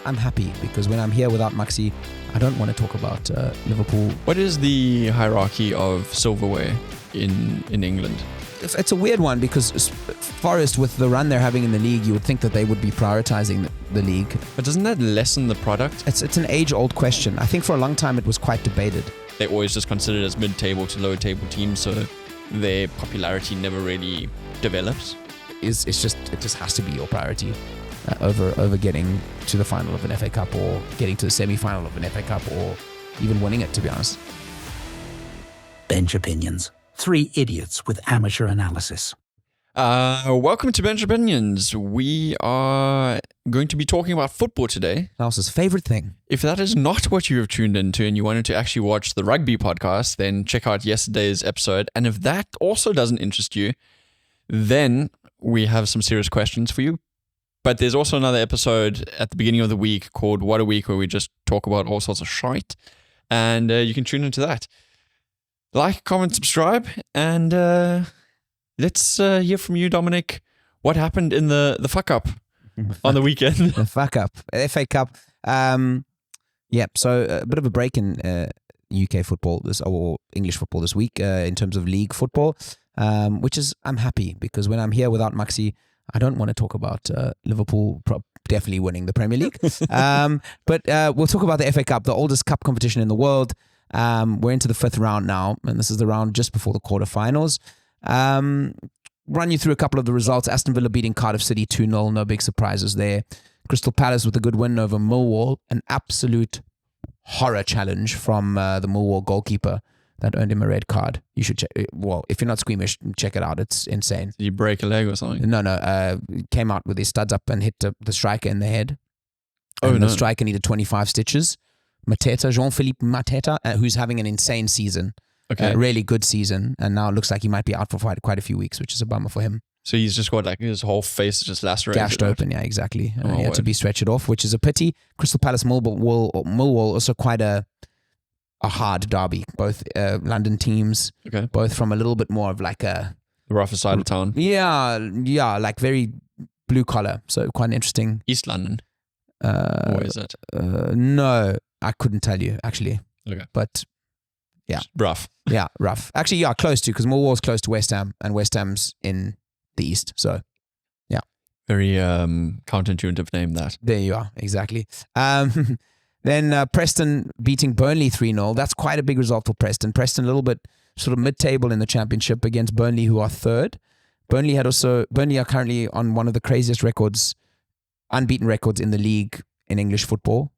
I'm happy because when I'm here without Maxi, I don't want to talk about Liverpool. What is the hierarchy of silverware in England? It's a weird one because Forest, with the run they're having in the league, you would think that they would be prioritizing the league. But doesn't that lessen the product? It's an age-old question. I think for a long time it was quite debated. They're always just considered as mid-table to lower-table teams, so their popularity never really develops. It just has to be your priority over getting to the final of an FA Cup or getting to the semi-final of an FA Cup or even winning it, to be honest. Bench Opinions. 3 idiots with amateur analysis. Welcome to Bench Opinions. We are going to be talking about football today. Klaus's favorite thing. If that is not what you have tuned into and you wanted to actually watch the rugby podcast, then check out yesterday's episode. And if that also doesn't interest you, then we have some serious questions for you. But there's also another episode at the beginning of the week called What a Week, where we just talk about all sorts of shite. And you can tune into that. Like, comment, subscribe, and let's hear from you, Dominic. What happened in the fuck up on the weekend? The fuck up. FA Cup. So a bit of a break in UK football or English football this week in terms of league football, which is, I'm happy because when I'm here without Maxi, I don't want to talk about Liverpool definitely winning the Premier League. But we'll talk about the FA Cup, the oldest cup competition in the world. We're into the 5th round now, and this is the round just before the quarterfinals. Run you through a couple of the results. Aston Villa beating Cardiff City 2-0, no big surprises there. Crystal Palace with a good win over Millwall, an absolute horror challenge from the Millwall goalkeeper that earned him a red card. You should check. Well, if you're not squeamish, check it out. It's insane. Did you break a leg or something? No. Came out with his studs up and hit the striker in the head. The striker needed 25 stitches. Jean-Philippe Mateta, who's having an insane season. Okay. Really good season. And now it looks like he might be out for quite a few weeks, which is a bummer for him. So he's just got like his whole face is just lacerated. Gashed open, yeah, exactly. He had to be stretched off, which is a pity. Crystal Palace Millwall also quite a hard derby. Both London teams, okay, both from a little bit more of like a... the rougher side of town. Yeah, like very blue collar. So quite an interesting... East London. Or is it? No, I couldn't tell you, actually. Okay. But... yeah. Rough. Yeah, rough. Actually, yeah, close to, because Millwall's close to West Ham, and West Ham's in the east. So, yeah. Very counterintuitive name, that. There you are, exactly. Then Preston beating Burnley 3-0. That's quite a big result for Preston. Preston a little bit sort of mid-table in the championship against Burnley, who are 3rd. Burnley are currently on one of the craziest records, unbeaten records in the league in English football.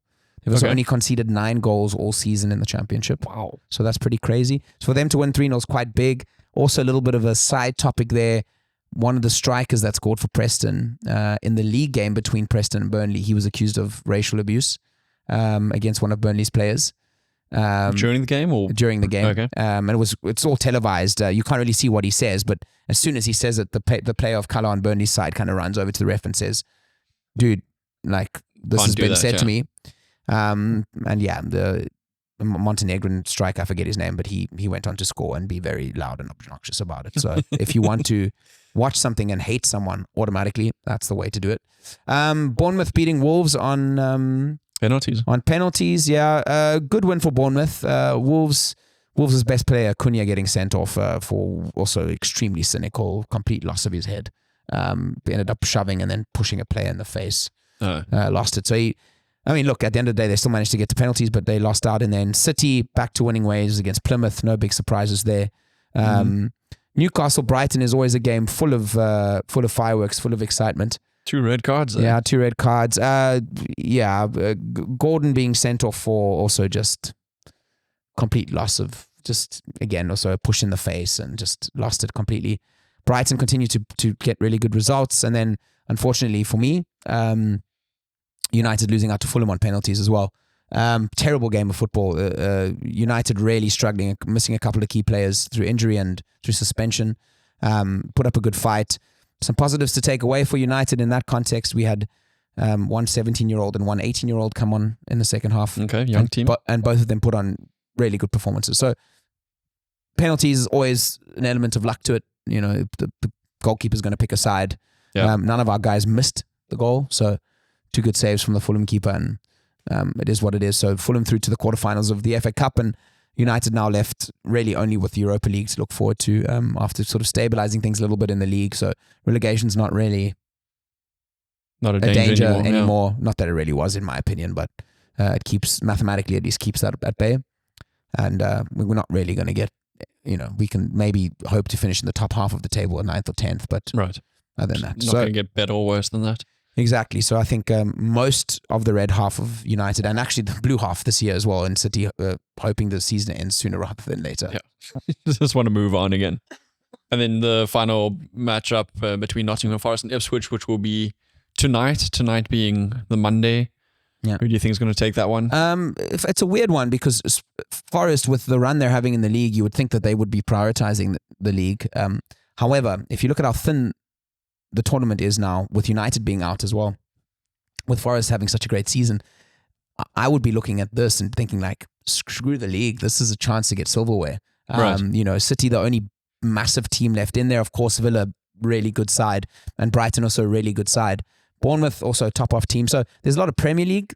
They've also only conceded 9 goals all season in the championship. Wow. So that's pretty crazy. So for them to win 3-0 is quite big. Also a little bit of a side topic there. One of the strikers that scored for Preston in the league game between Preston and Burnley, he was accused of racial abuse against one of Burnley's players. During the game or? During the game. Okay. And it's all televised. You can't really see what he says, but as soon as he says it, the player of colour on Burnley's side kind of runs over to the ref and says, dude, like this has been said to me. And yeah, the Montenegrin striker, I forget his name, but he went on to score and be very loud and obnoxious about it. So if you want to watch something and hate someone automatically, that's the way to do it. Bournemouth beating Wolves on penalties. On penalties, yeah. Good win for Bournemouth. Wolves' best player, Cunha, getting sent off for also extremely cynical, complete loss of his head. Ended up shoving and then pushing a player in the face. Lost it. So look, at the end of the day, they still managed to get to penalties, but they lost out. And then City back to winning ways against Plymouth. No big surprises there. Newcastle Brighton is always a game full of fireworks, full of excitement. 2 red cards there. Yeah, 2 red cards. Gordon being sent off for also just complete loss of just, again, also a push in the face and just lost it completely. Brighton continue to get really good results. And then, unfortunately for me, United losing out to Fulham on penalties as well. Terrible game of football. United really struggling, missing a couple of key players through injury and through suspension. Put up a good fight. Some positives to take away for United in that context. We had one 17-year-old and one 18-year-old come on in the second half. Okay, young team. And both of them put on really good performances. So penalties is always an element of luck to it. You know, the goalkeeper's going to pick a side. Yeah. None of our guys missed the goal, so two good saves from the Fulham keeper, and it is what it is. So Fulham through to the quarterfinals of the FA Cup, and United now left really only with the Europa League to look forward to after sort of stabilizing things a little bit in the league. So relegation's not really Not a a danger anymore. Not that it really was, in my opinion, but it keeps, mathematically at least, keeps that at bay. And we're not really going to get, we can maybe hope to finish in the top half of the table at 9th or 10th, but Right. other than that. Not going to get better or worse than that. Exactly. So I think most of the red half of United, and actually the blue half this year as well, in City, hoping the season ends sooner rather than later. Yeah. Just want to move on again. And then the final matchup between Nottingham Forest and Ipswich, which will be tonight being the Monday. Yeah. Who do you think is going to take that one? It's a weird one because Forest, with the run they're having in the league, you would think that they would be prioritizing the league. However, if you look at how thin the tournament is now, with United being out as well, with Forest having such a great season, I would be looking at this and thinking like, screw the league. This is a chance to get silverware. Right. City, the only massive team left in there. Of course, Villa, really good side, and Brighton also a really good side. Bournemouth also a top-off team. So there's a lot of Premier League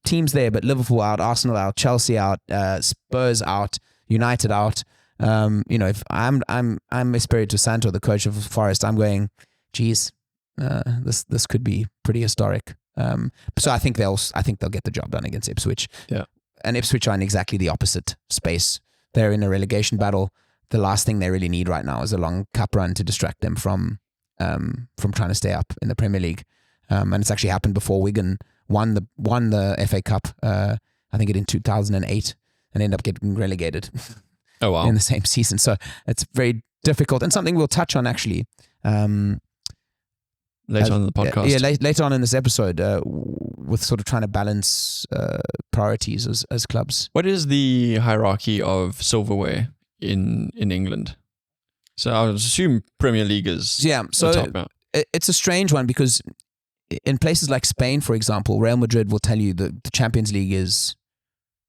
teams there, but Liverpool out, Arsenal out, Chelsea out, Spurs out, United out. If I'm Espirito Santo, the coach of Forest, I'm going, geez, this could be pretty historic. So I think they'll get the job done against Ipswich. Yeah. And Ipswich are in exactly the opposite space. They're in a relegation battle. The last thing they really need right now is a long cup run to distract them from trying to stay up in the Premier League. And it's actually happened before. Wigan won the FA Cup, I think in 2008, and ended up getting relegated. Oh, wow. In the same season. So it's very difficult, and something we'll touch on actually Later on in the podcast. Later on in this episode, with sort of trying to balance priorities as clubs. What is the hierarchy of silverware in England? So I would assume Premier League is the top now. It's a strange one because in places like Spain, for example, Real Madrid will tell you that the Champions League is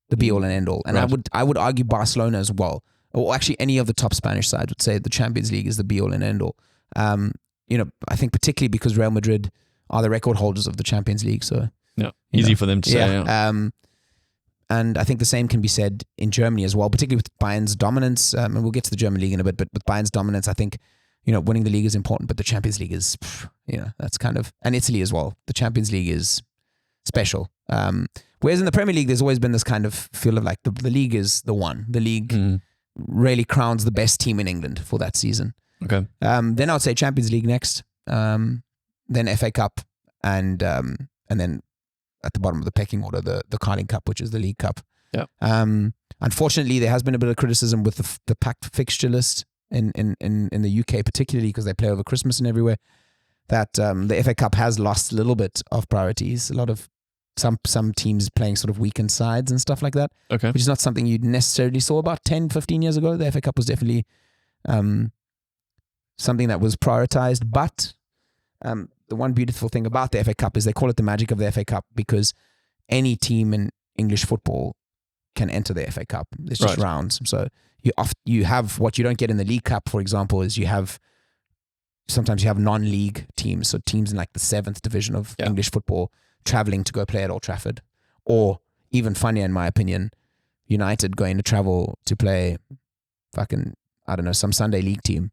the be all and end all, and right. I would argue Barcelona as well, or actually any of the top Spanish sides would say the Champions League is the be all and end all. I think particularly because Real Madrid are the record holders of the Champions League, so yeah, easy for them to say. Yeah. And I think the same can be said in Germany as well, particularly with Bayern's dominance. And we'll get to the German league in a bit, but with Bayern's dominance, I think, winning the league is important, but the Champions League is, that's kind of, and Italy as well. The Champions League is special. Whereas in the Premier League, there's always been this kind of feel of like the league is the one. The league really crowns the best team in England for that season. Okay. Then I would say Champions League next, then FA Cup, and then at the bottom of the pecking order, the Carling Cup, which is the League Cup. Yeah. Unfortunately, there has been a bit of criticism with the packed fixture list in the UK, particularly because they play over Christmas and everywhere, that the FA Cup has lost a little bit of priorities. A lot of some teams playing sort of weekend sides and stuff like that. Okay. Which is not something you necessarily saw about 10, 15 years ago. The FA Cup was definitely something that was prioritized, but the one beautiful thing about the FA Cup is they call it the magic of the FA Cup because any team in English football can enter the FA Cup. It's just rounds. So you have what you don't get in the League Cup, for example, is sometimes you have non-league teams, so teams in like the 7th division of English football traveling to go play at Old Trafford, or even funnier in my opinion, United going to travel to play fucking, I don't know, some Sunday league team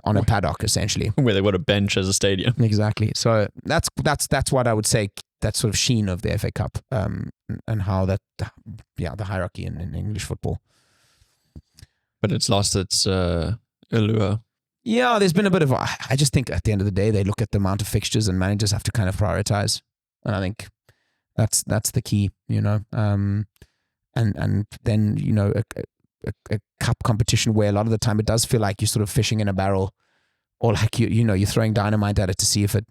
on a paddock essentially, where they got a bench as a stadium. Exactly. So that's what I would say. That sort of sheen of the FA Cup, and how the hierarchy in English football. But it's lost its allure. Yeah, there's been a bit of. I just think at the end of the day, they look at the amount of fixtures and managers have to kind of prioritize, and I think that's the key, and then a cup competition where a lot of the time it does feel like you're sort of fishing in a barrel, or like you're throwing dynamite at it to see if it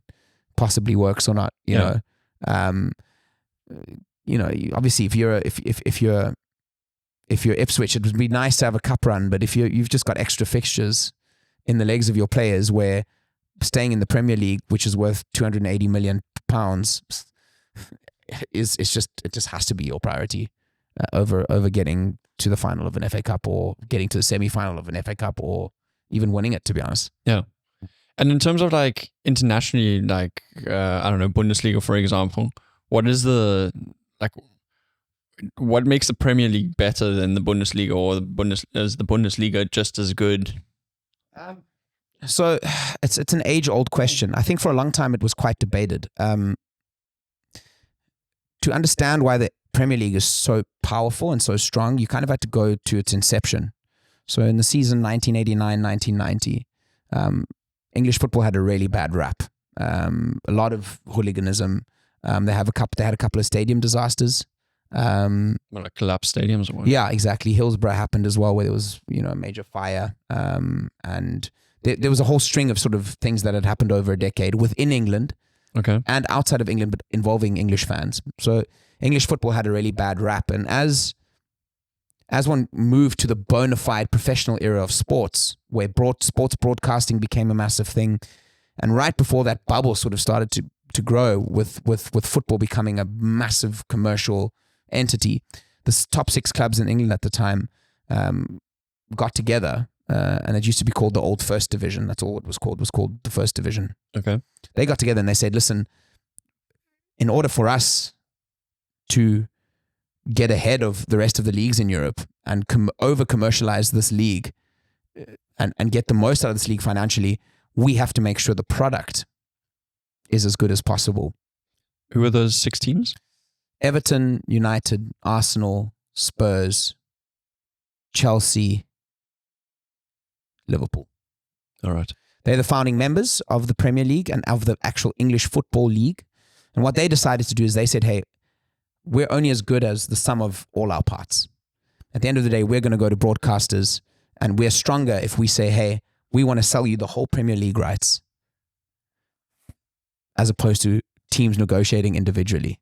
possibly works or not. Obviously if you're Ipswich, it would be nice to have a cup run, but if you've just got extra fixtures in the legs of your players, where staying in the Premier League, which is worth £280 million, it just has to be your priority over getting to the final of an FA Cup or getting to the semi-final of an FA Cup or even winning it, to be honest. Yeah. And in terms of like internationally, like I don't know, Bundesliga, for example, what is the like? What makes the Premier League better than the Bundesliga, or is the Bundesliga just as good? So it's an age-old question. I think for a long time it was quite debated. To understand why the Premier League is so powerful and so strong, you kind of had to go to its inception. So in the season 1989-1990, English football had a really bad rap. A lot of hooliganism. They had a couple of stadium disasters. Like collapsed stadiums or what? Yeah, exactly. Hillsborough happened as well, where there was a major fire, and there was a whole string of sort of things that had happened over a decade within England, Okay. and outside of England, but involving English fans. So English football had a really bad rap, and as one moved to the bona fide professional era of sports, where sports broadcasting became a massive thing, and right before that bubble sort of started to grow with football becoming a massive commercial entity, the top 6 clubs in England at the time got together, and it used to be called the old First Division. That's all it was called. It was called the First Division. Okay. They got together and they said, listen, in order for us to get ahead of the rest of the leagues in Europe and over-commercialize this league and get the most out of this league financially, we have to make sure the product is as good as possible. Who are those 6 teams? Everton, United, Arsenal, Spurs, Chelsea, Liverpool. All right. They're the founding members of the Premier League and of the actual English Football League. And what they decided to do is they said, hey, we're only as good as the sum of all our parts. At the end of the day, we're going to go to broadcasters, and we're stronger if we say, hey, we want to sell you the whole Premier League rights, as opposed to teams negotiating individually.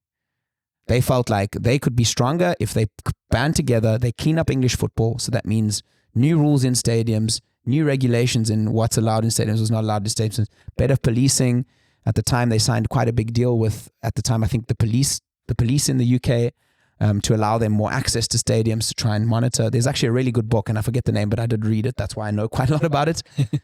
They felt like they could be stronger if they band together, they clean up English football. So that means new rules in stadiums, new regulations in what's allowed in stadiums, what's not allowed in stadiums, better policing. At the time, they signed quite a big deal with, at the time, I think the police in the UK, to allow them more access to stadiums to try and monitor. There's actually a really good book, and I forget the name, but I did read it. That's why I know quite a lot about it,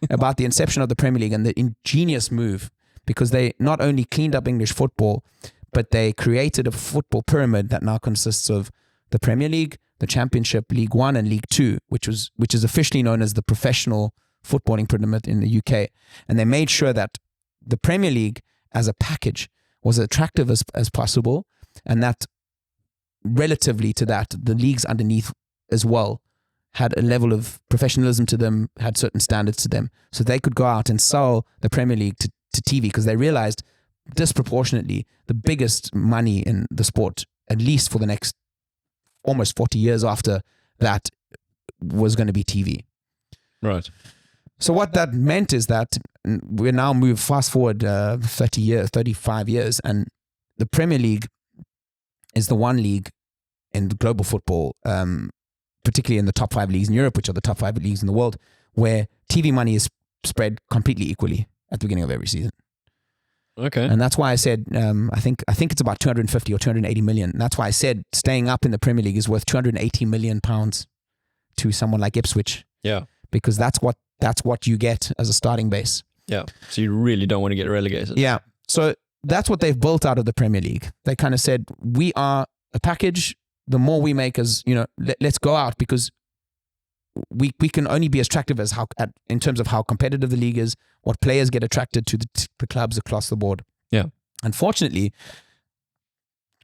about the inception of the Premier League and the ingenious move, because they not only cleaned up English football, but they created a football pyramid that now consists of the Premier League, the Championship, League One, and League Two, which is officially known as the professional footballing pyramid in the UK. And they made sure that the Premier League as a package was as attractive as possible, and that relatively to that, the leagues underneath as well had a level of professionalism to them, had certain standards to them, so they could go out and sell the Premier League to TV, because they realized disproportionately the biggest money in the sport, at least for the next almost 40 years after that, was going to be TV. Right. So what that meant is that we now move fast forward 30 years, 35 years, and the Premier League is the one league in global football, particularly in the top 5 leagues in Europe, which are the top 5 leagues in the world, where TV money is spread completely equally at the beginning of every season. Okay. And that's why I said, I think it's about 250 or 280 million. And that's why I said staying up in the Premier League is worth 280 million pounds to someone like Ipswich. Yeah. Because that's what you get as a starting base. Yeah. So you really don't want to get relegated. Yeah. So that's what they've built out of the Premier League. They kind of said, we are a package. The more we make as, let's go out, because we can only be as attractive as in terms of how competitive the league is, what players get attracted to the clubs across the board. Yeah. Unfortunately,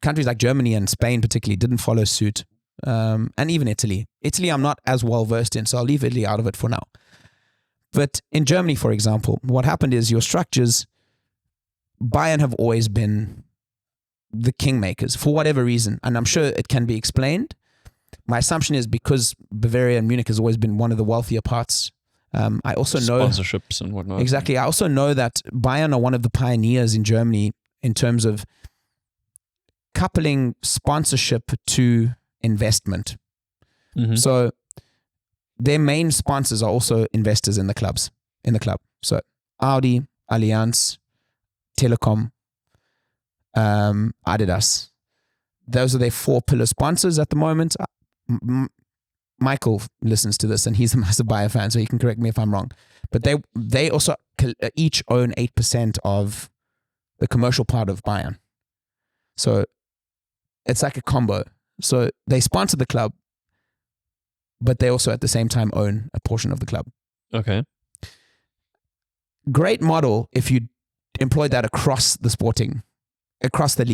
countries like Germany and Spain particularly didn't follow suit, and even Italy. Italy I'm not as well versed in, so I'll leave Italy out of it for now. But in Germany, for example, what happened is your structures, Bayern have always been the kingmakers for whatever reason, and I'm sure it can be explained. My assumption is because Bavaria and Munich has always been one of the wealthier parts. I also know sponsorships and whatnot. Exactly. I also know that Bayern are one of the pioneers in Germany in terms of coupling sponsorship to investment. Mm-hmm. So their main sponsors are also investors in the club. So Audi, Allianz, Telekom, Adidas. Those are their 4 pillar sponsors at the moment. Michael listens to this and he's a massive Bayer fan, so he can correct me if I'm wrong. But they also each own 8% of the commercial part of Bayern. So it's like a combo. So they sponsor the club, but they also at the same time own a portion of the club. Okay. Great model if you employ that across the league. Across the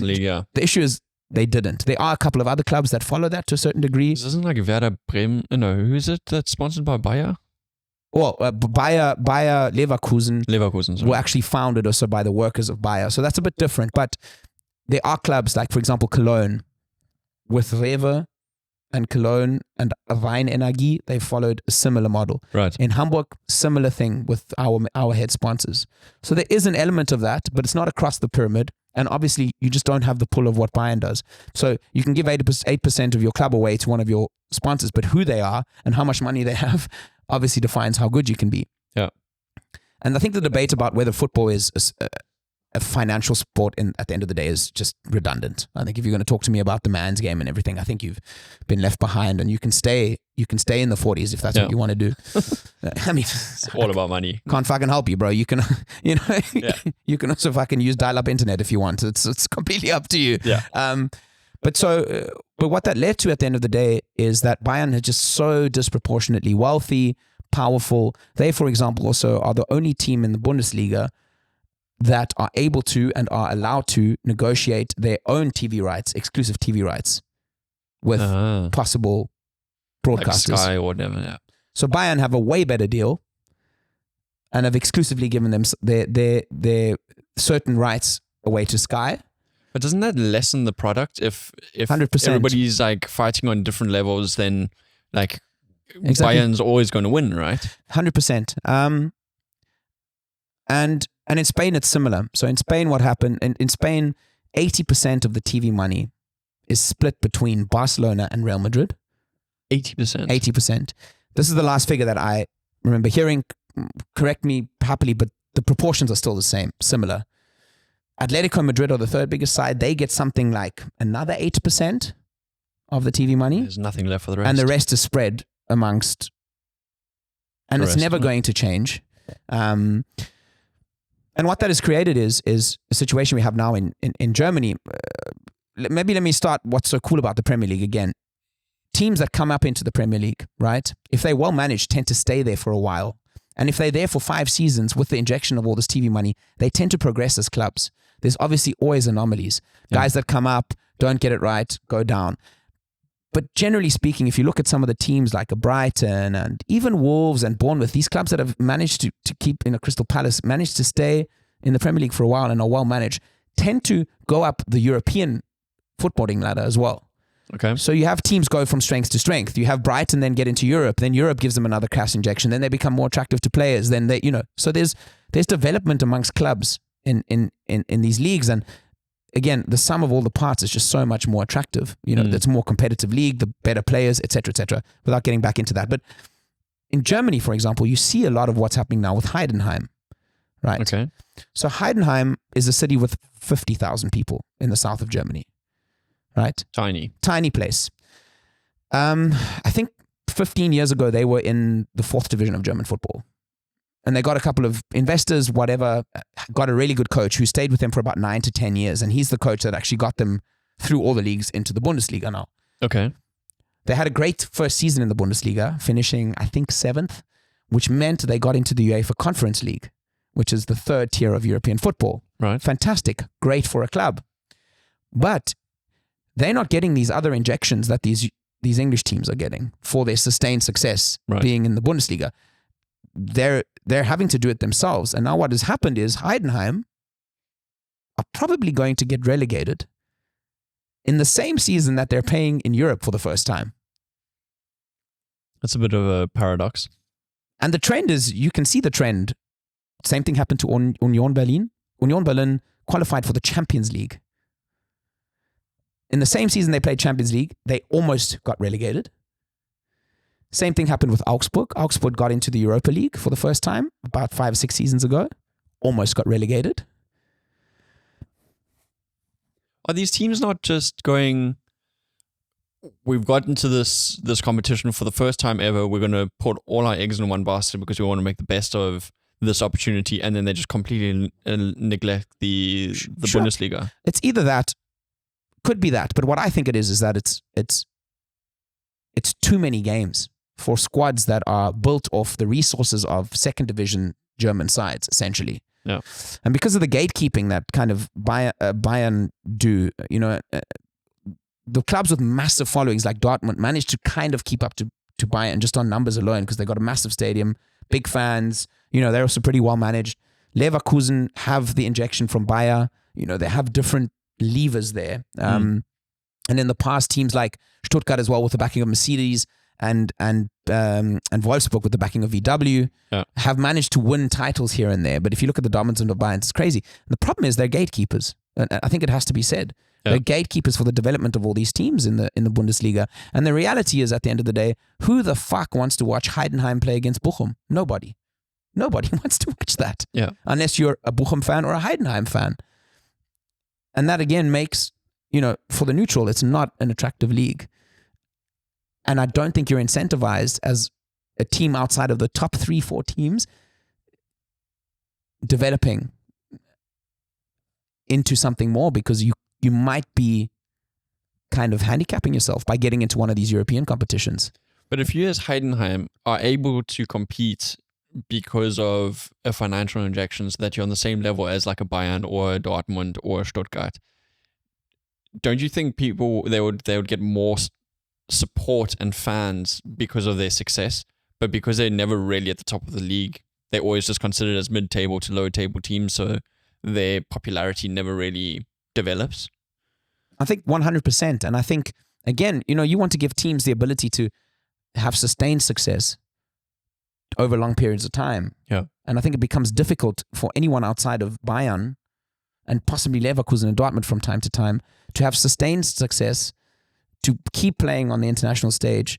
league, yeah. The issue is they didn't. There are a couple of other clubs that follow that to a certain degree. This isn't like Werder Bremen. No, who is it that's sponsored by Bayer? Well, Bayer Leverkusen Leverkusen were actually founded also by the workers of Bayer. So that's a bit different. But there are clubs like, for example, Cologne with Rewe and Cologne and Rheinenergie. They followed a similar model. Right. In Hamburg, similar thing with our head sponsors. So there is an element of that, but it's not across the pyramid. And obviously, you just don't have the pull of what Bayern does. So you can give 8% of your club away to one of your sponsors, but who they are and how much money they have obviously defines how good you can be. Yeah. And I think the debate about whether football is a financial sport at the end of the day is just redundant. I think if you're going to talk to me about the man's game and everything, I think you've been left behind, and you can stay in the 40s if that's what you want to do. I mean, it's all about money. Can't fucking help you, bro. You can, you can also fucking use dial-up internet if you want. It's completely up to you. Yeah. But what that led to at the end of the day is that Bayern is just so disproportionately wealthy, powerful. They, for example, also are the only team in the Bundesliga that are able to and are allowed to negotiate their own TV rights, exclusive TV rights, with possible broadcasters. Like Sky or whatever, yeah. So Bayern have a way better deal and have exclusively given them their certain rights away to Sky. But doesn't that lessen the product if 100%. everybody's like fighting on different levels, then like Exactly. Bayern's always going to win, right? 100%. And in Spain, it's similar. So in Spain, what happened? In Spain, 80% of the TV money is split between Barcelona and Real Madrid. 80%. 80%. This is the last figure that I remember hearing. Correct me happily, but the proportions are still the same, similar. Atletico Madrid are the third biggest side. They get something like another 8% of the TV money. There's nothing left for the rest. And the rest is spread amongst, and The it's rest, never yeah. going to change. And what that has created is a situation we have now in Germany. Maybe let me start what's so cool about the Premier League again. Teams that come up into the Premier League, right? If they're well managed, tend to stay there for a while. And if they're there for 5 seasons with the injection of all this TV money, they tend to progress as clubs. There's obviously always anomalies. Yeah. Guys that come up, don't get it right, go down. But generally speaking, if you look at some of the teams like a Brighton and even Wolves and Bournemouth, these clubs that have managed to keep, Crystal Palace, managed to stay in the Premier League for a while and are well managed, tend to go up the European footballing ladder as well. Okay. So you have teams go from strength to strength. You have Brighton then get into Europe. Then Europe gives them another cash injection. Then they become more attractive to players. Then they, so there's development amongst clubs in these leagues. And again, the sum of all the parts is just so much more attractive. It's a more competitive league, the better players, et cetera, without getting back into that. But in Germany, for example, you see a lot of what's happening now with Heidenheim, right? Okay. So Heidenheim is a city with 50,000 people in the south of Germany, right? Tiny place. I think 15 years ago, they were in the 4th division of German football. And they got a couple of investors, whatever, got a really good coach who stayed with them for about 9 to 10 years. And he's the coach that actually got them through all the leagues into the Bundesliga now. Okay. They had a great first season in the Bundesliga, finishing, I think, 7th, which meant they got into the UEFA Conference League, which is the 3rd tier of European football. Right. Fantastic. Great for a club. But they're not getting these other injections that these English teams are getting for their sustained success being in the Bundesliga. They're having to do it themselves. And now what has happened is Heidenheim are probably going to get relegated in the same season that they're playing in Europe for the first time. That's a bit of a paradox. And the trend is, you can see the trend. Same thing happened to Union Berlin. Union Berlin qualified for the Champions League. In the same season they played Champions League, they almost got relegated. Same thing happened with Augsburg. Augsburg got into the Europa League for the first time about 5 or 6 seasons ago. Almost got relegated. Are these teams not just going we've got into this competition for the first time ever. We're going to put all our eggs in one basket because we want to make the best of this opportunity, and then they just completely neglect the Bundesliga. It's either that, could be that, but what I think it is that it's too many games for squads that are built off the resources of second division German sides, essentially. Yeah. And because of the gatekeeping that kind of Bayern do, the clubs with massive followings like Dortmund managed to kind of keep up to Bayern just on numbers alone because they got a massive stadium, big fans, they're also pretty well managed. Leverkusen have the injection from Bayer, they have different levers there. And in the past, teams like Stuttgart as well with the backing of Mercedes and Wolfsburg with the backing of VW have managed to win titles here and there. But if you look at the dominance of Bayern, it's crazy. And the problem is they're gatekeepers. And I think it has to be said. They're gatekeepers for the development of all these teams in the Bundesliga. And the reality is, at the end of the day, who the fuck wants to watch Heidenheim play against Bochum? Nobody. Nobody wants to watch that. Yeah. Unless you're a Bochum fan or a Heidenheim fan. And that again makes, for the neutral, it's not an attractive league. And I don't think you're incentivized as a team outside of the top 3-4 teams developing into something more, because you might be kind of handicapping yourself by getting into one of these European competitions. But if you as Heidenheim are able to compete because of a financial injections that you're on the same level as like a Bayern or a Dortmund or a Stuttgart, don't you think people they would get more support and fans because of their success? But because they're never really at the top of the league, they're always just considered as mid-table to lower-table teams, so their popularity never really develops. I think 100%. And I think, again, you want to give teams the ability to have sustained success over long periods of time. Yeah. And I think it becomes difficult for anyone outside of Bayern and possibly Leverkusen and Dortmund from time to time to have sustained success, to keep playing on the international stage,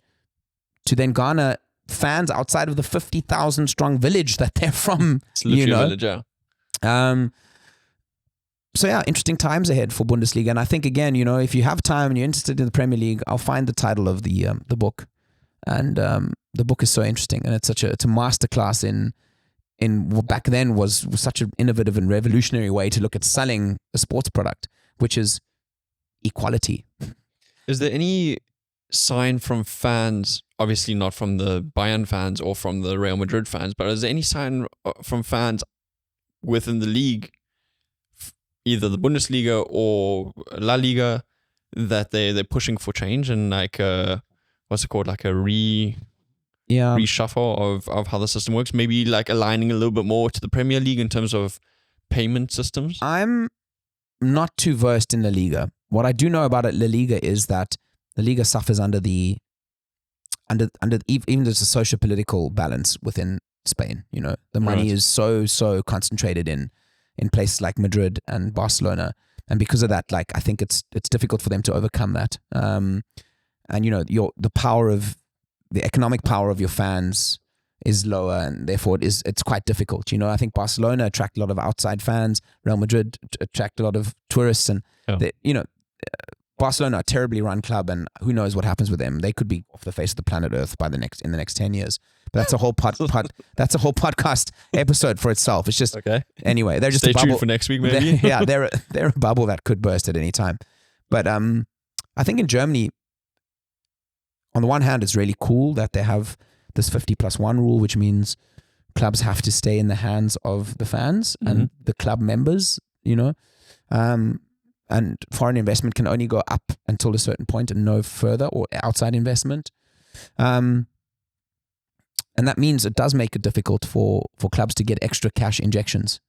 to then garner fans outside of the 50,000 strong village that they're from. It's literally a village, yeah. So yeah, interesting times ahead for Bundesliga. And I think, again, if you have time and you're interested in the Premier League, I'll find the title of the book. And the book is so interesting, and it's a masterclass in what back then was such an innovative and revolutionary way to look at selling a sports product, which is equality. Is there any sign from fans, obviously not from the Bayern fans or from the Real Madrid fans, but is there any sign from fans within the league, either the Bundesliga or La Liga, that they're pushing for change and like what's it called, like a reshuffle of how the system works, maybe like aligning a little bit more to the Premier League in terms of payment systems? I'm not too versed in La Liga. What I do know about La Liga is that La Liga suffers under even there's a socio-political balance within Spain. The money is so concentrated in places like Madrid and Barcelona, and because of that, like, I think it's difficult for them to overcome that. And the power of the economic power of your fans is lower, and therefore it's quite difficult. I think Barcelona attract a lot of outside fans. Real Madrid attract a lot of tourists, and Barcelona are a terribly run club, and who knows what happens with them? They could be off the face of the planet Earth in the next 10 years. But that's a whole that's a whole podcast episode for itself. It's just okay. Anyway, they're just stay a bubble tuned for next week, maybe. They're a bubble that could burst at any time. But I think in Germany, on the one hand, it's really cool that they have this 50+1 rule, which means clubs have to stay in the hands of the fans and the club members, and foreign investment can only go up until a certain point and no further, or outside investment. And that means it does make it difficult for clubs to get extra cash injections,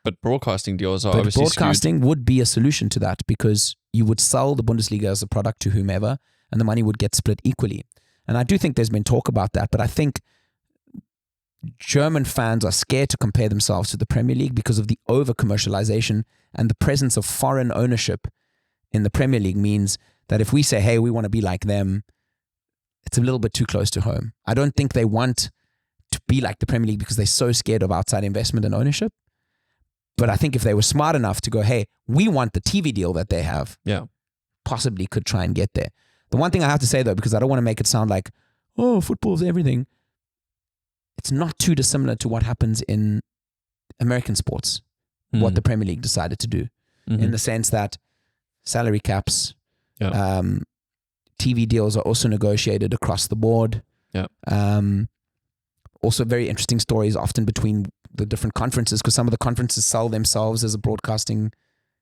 But broadcasting deals are But obviously broadcasting would be a solution to that, because you would sell the Bundesliga as a product to whomever, and the money would get split equally. And I do think there's been talk about that, but I think German fans are scared to compare themselves to the Premier League because of the over-commercialization, and the presence of foreign ownership in the Premier League means that if we say, hey, we want to be like them, it's a little bit too close to home. I don't think they want to be like the Premier League because they're so scared of outside investment and ownership. But I think if they were smart enough to go, hey, we want the TV deal that they have, possibly could try and get there. The one thing I have to say though, because I don't want to make it sound like, oh, football's everything. It's not too dissimilar to what happens in American sports, what the Premier League decided to do, in the sense that salary caps, TV deals are also negotiated across the board. Yeah. Also very interesting stories often between the different conferences, because some of the conferences sell themselves as a broadcasting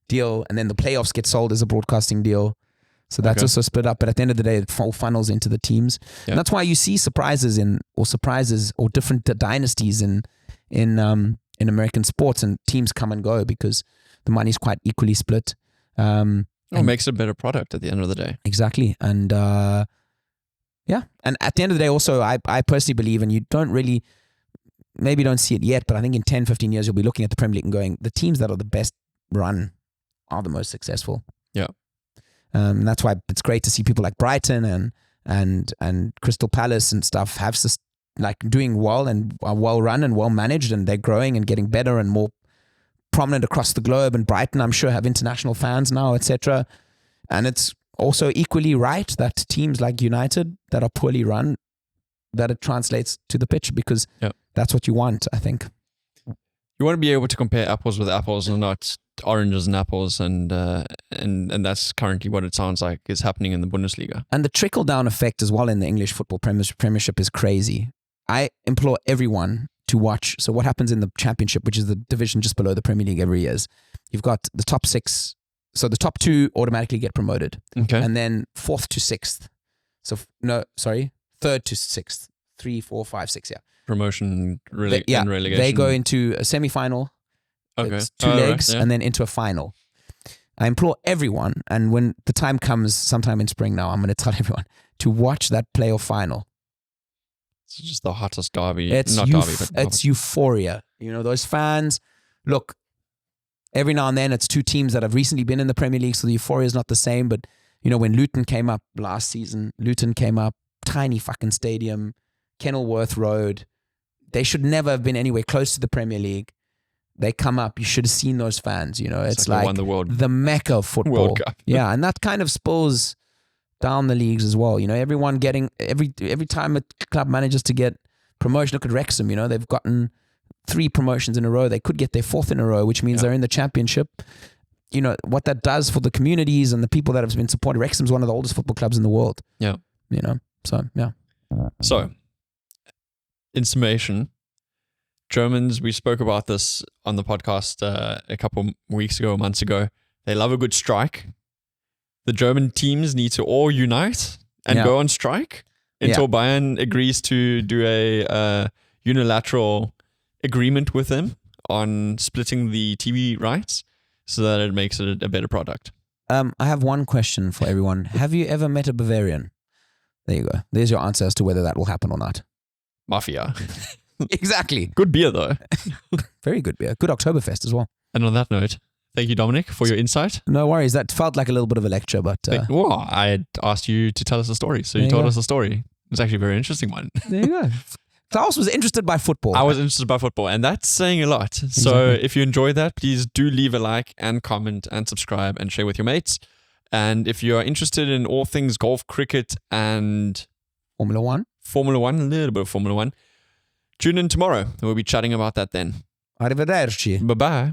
deal, and then the playoffs get sold as a broadcasting deal. So that's also split up. But at the end of the day, it all funnels into the teams. And that's why you see surprises or different dynasties in American sports, and teams come and go because the money's quite equally split. It makes a better product at the end of the day. Exactly. And and at the end of the day also, I personally believe, and you maybe don't see it yet, but I think in 10, 15 years, you'll be looking at the Premier League and going, the teams that are the best run are the most successful. Yeah. And that's why it's great to see people like Brighton and Crystal Palace and stuff have doing well and are well run and well managed, and they're growing and getting better and more prominent across the globe. And Brighton, I'm sure, have international fans now, etc. And it's also equally right that teams like United that are poorly run, that it translates to the pitch, because that's what you want, I think. You want to be able to compare apples with apples and not oranges and apples, and that's currently what it sounds like is happening in the Bundesliga. And the trickle-down effect as well in the English football premiership is crazy. I implore everyone to watch. So what happens in the championship, which is the division just below the Premier League every year, is you've got the top 6. So the top 2 automatically get promoted. Okay. And then 4th to 6th. So, 3rd to 6th. 3, 4, 5, 6, Promotion and relegation. They go into a semi-final. Okay. It's 2 legs, and then into a final. I implore everyone, and when the time comes sometime in spring now, I'm going to tell everyone to watch that playoff final. It's just the hottest derby. It's It's euphoria. You know, those fans, look, every now and then it's 2 teams that have recently been in the Premier League, so the euphoria is not the same. But, you know, when Luton came up last season, tiny fucking stadium, Kenilworth Road. They should never have been anywhere close to the Premier League. They come up, you should have seen those fans, you know. It's like the mecca of football. World Cup. Yeah, and that kind of spills down the leagues as well. You know, everyone getting, every time a club manages to get promotion, look at Wrexham, you know, they've gotten 3 promotions in a row. They could get their 4th in a row, which means they're in the championship. You know, what that does for the communities and the people that have been supported. Wrexham's one of the oldest football clubs in the world. Yeah. You know, so, yeah. So, in summation, Germans, we spoke about this on the podcast a couple weeks ago, months ago. They love a good strike. The German teams need to all unite and go on strike until Bayern agrees to do a unilateral agreement with them on splitting the TV rights so that it makes it a better product. I have one question for everyone. Have you ever met a Bavarian? There you go. There's your answer as to whether that will happen or not. Mafia. Exactly. Good beer, though. Very good beer. Good Oktoberfest as well. And on that note, thank you, Dominic, for your insight. No worries. That felt like a little bit of a lecture, but... Well, I had asked you to tell us a story, so you told us a story. It's actually a very interesting one. There you go. Klaus was interested by football. I was interested by football, and that's saying a lot. Exactly. So if you enjoyed that, please do leave a like and comment and subscribe and share with your mates. And if you are interested in all things golf, cricket, and... Formula 1, a little bit of Formula 1, tune in tomorrow. We'll be chatting about that then. Arrivederci. Bye-bye.